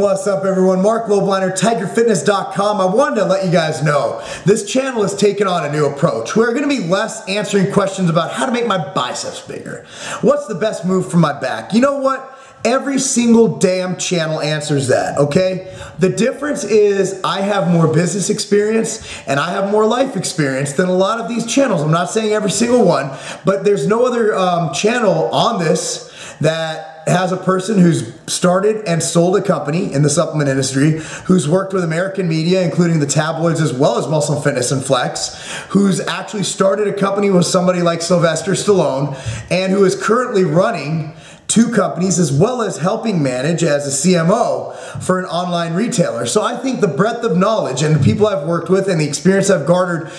What's up everyone? Marc Lobliner, TigerFitness.com. I wanted to let you guys know this channel has taken on a new approach. We're going to be less answering questions about how to make my biceps bigger. What's the best move for my back? You know what? Every single damn channel answers that, okay? The difference is I have more business experience and I have more life experience than a lot of these channels. I'm not saying every single one, but there's no other channel on this that has a person who's started and sold a company in the supplement industry, who's worked with American media, including the tabloids as well as Muscle Fitness and Flex, who's actually started a company with somebody like Sylvester Stallone, and who is currently running 2 companies as well as helping manage as a CMO for an online retailer. So I think the breadth of knowledge and the people I've worked with and the experience I've garnered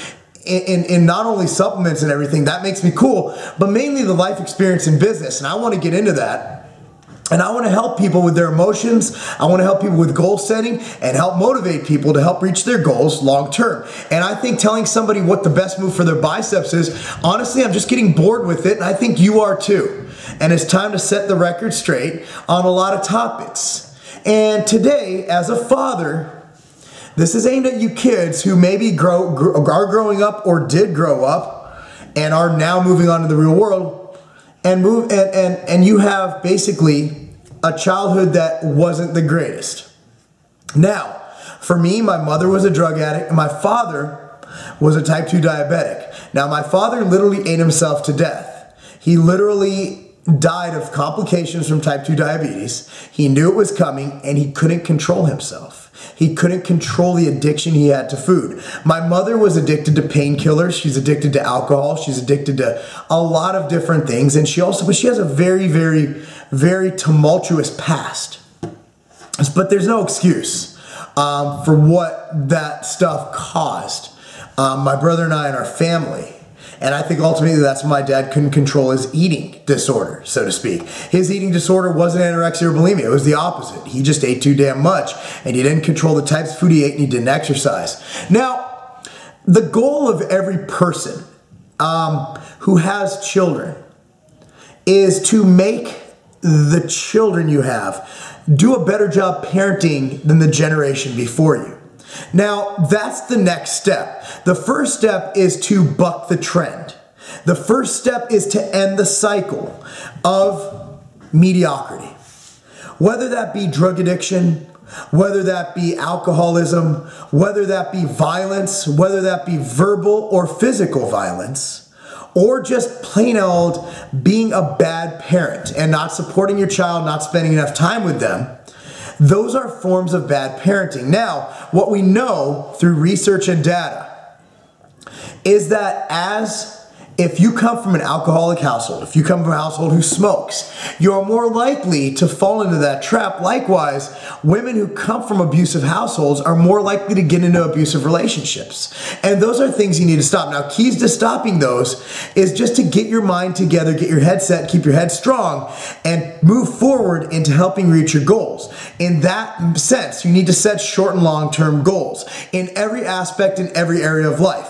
in not only supplements and everything, that makes me cool, but mainly the life experience in business. And I want to get into that. And I want to help people with their emotions. I want to help people with goal setting and help motivate people to help reach their goals long term. And I think telling somebody what the best move for their biceps is, honestly, I'm just getting bored with it, and I think you are too. And it's time to set the record straight on a lot of topics. And today, as a father, this is aimed at you kids who maybe are growing up or did grow up and are now moving on to the real world. And you have basically a childhood that wasn't the greatest. Now, for me, my mother was a drug addict and my father was a type 2 diabetic. Now, my father literally ate himself to death. He literally died of complications from type 2 diabetes. He knew it was coming and he couldn't control himself. He couldn't control the addiction he had to food. My mother was addicted to painkillers. She's addicted to alcohol. She's addicted to a lot of different things. And she has a very, very, very tumultuous past. But there's no excuse for what that stuff caused my brother and I and our family. And I think ultimately that's why my dad couldn't control his eating disorder, so to speak. His eating disorder wasn't anorexia or bulimia. It was the opposite. He just ate too damn much, and he didn't control the types of food he ate, and he didn't exercise. Now, the goal of every person who has children is to make the children you have do a better job parenting than the generation before you. Now, that's the next step. The first step is to buck the trend. The first step is to end the cycle of mediocrity. Whether that be drug addiction, whether that be alcoholism, whether that be violence, whether that be verbal or physical violence, or just plain old being a bad parent and not supporting your child, not spending enough time with them. Those are forms of bad parenting. Now, what we know through research and data is that if you come from an alcoholic household, if you come from a household who smokes, you're more likely to fall into that trap. Likewise, women who come from abusive households are more likely to get into abusive relationships. And those are things you need to stop. Now, keys to stopping those is just to get your mind together, get your head set, keep your head strong, and move forward into helping reach your goals. In that sense, you need to set short and long-term goals in every aspect, in every area of life.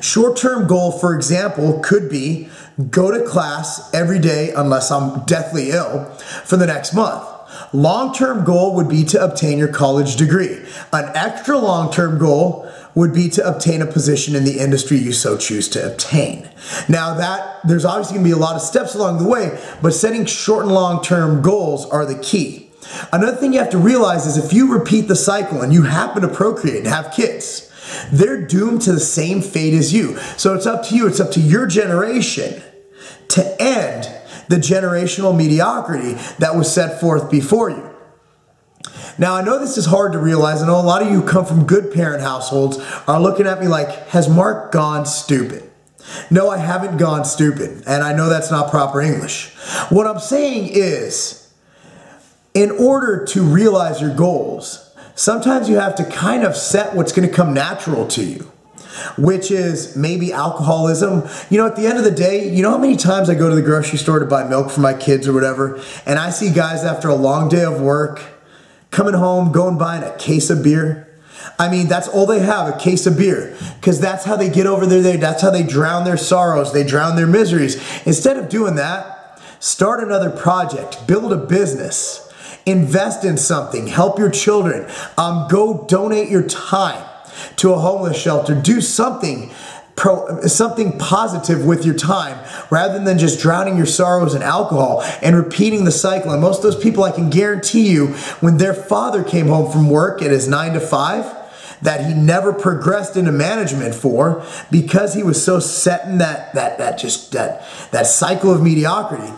Short-term goal, for example, could be go to class every day unless I'm deathly ill for the next month. Long-term goal would be to obtain your college degree. An extra long-term goal would be to obtain a position in the industry you so choose to obtain. Now there's obviously going to be a lot of steps along the way, but setting short and long-term goals are the key. Another thing you have to realize is if you repeat the cycle and you happen to procreate and have kids, they're doomed to the same fate as you. So it's up to you, it's up to your generation to end the generational mediocrity that was set forth before you. Now, I know this is hard to realize. I know a lot of you who come from good parent households are looking at me like, has Marc gone stupid? No, I haven't gone stupid, and I know that's not proper English. What I'm saying is, in order to realize your goals, sometimes you have to kind of set what's going to come natural to you, which is maybe alcoholism. You know, at the end of the day, you know how many times I go to the grocery store to buy milk for my kids or whatever, and I see guys after a long day of work coming home, going buying a case of beer. I mean, that's all they have, a case of beer, because that's how they get over their day. That's how they drown their sorrows. They drown their miseries. Instead of doing that, start another project, build a business, invest in something, help your children, go donate your time to a homeless shelter, do something positive with your time rather than just drowning your sorrows in alcohol and repeating the cycle. And most of those people, I can guarantee you, when their father came home from work at his 9 to 5, that he never progressed into management for, because he was so set in that cycle of mediocrity,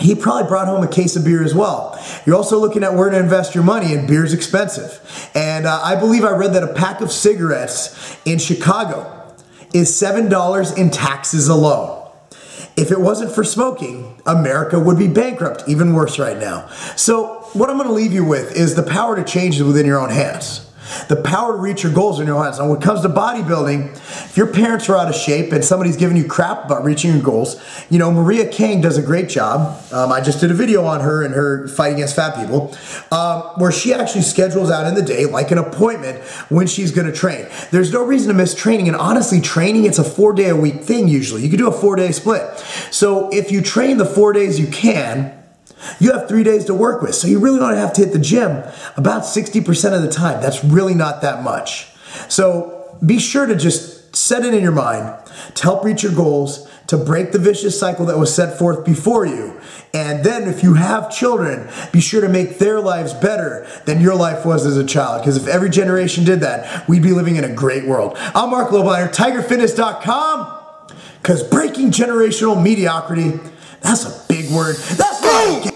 he probably brought home a case of beer as well. You're also looking at where to invest your money, and beer's expensive. And I believe I read that a pack of cigarettes in Chicago is $7 in taxes alone. If it wasn't for smoking, America would be bankrupt, even worse right now. So what I'm going to leave you with is the power to change is within your own hands. The power to reach your goals in your own hands. And when it comes to bodybuilding, if your parents are out of shape and somebody's giving you crap about reaching your goals, you know, Maria Kang does a great job. I just did a video on her and her fight against fat people, where she actually schedules out in the day, like an appointment, when she's going to train. There's no reason to miss training. And honestly, training, it's a 4-day-a-week thing usually. You can do a 4-day split. So if you train the 4 days you can, you have 3 days to work with. So you really don't have to hit the gym about 60% of the time. That's really not that much. So be sure to just set it in your mind to help reach your goals, to break the vicious cycle that was set forth before you. And then if you have children, be sure to make their lives better than your life was as a child. Because if every generation did that, we'd be living in a great world. I'm Marc Lobliner, TigerFitness.com, because breaking generational mediocrity, that's a big word. That's not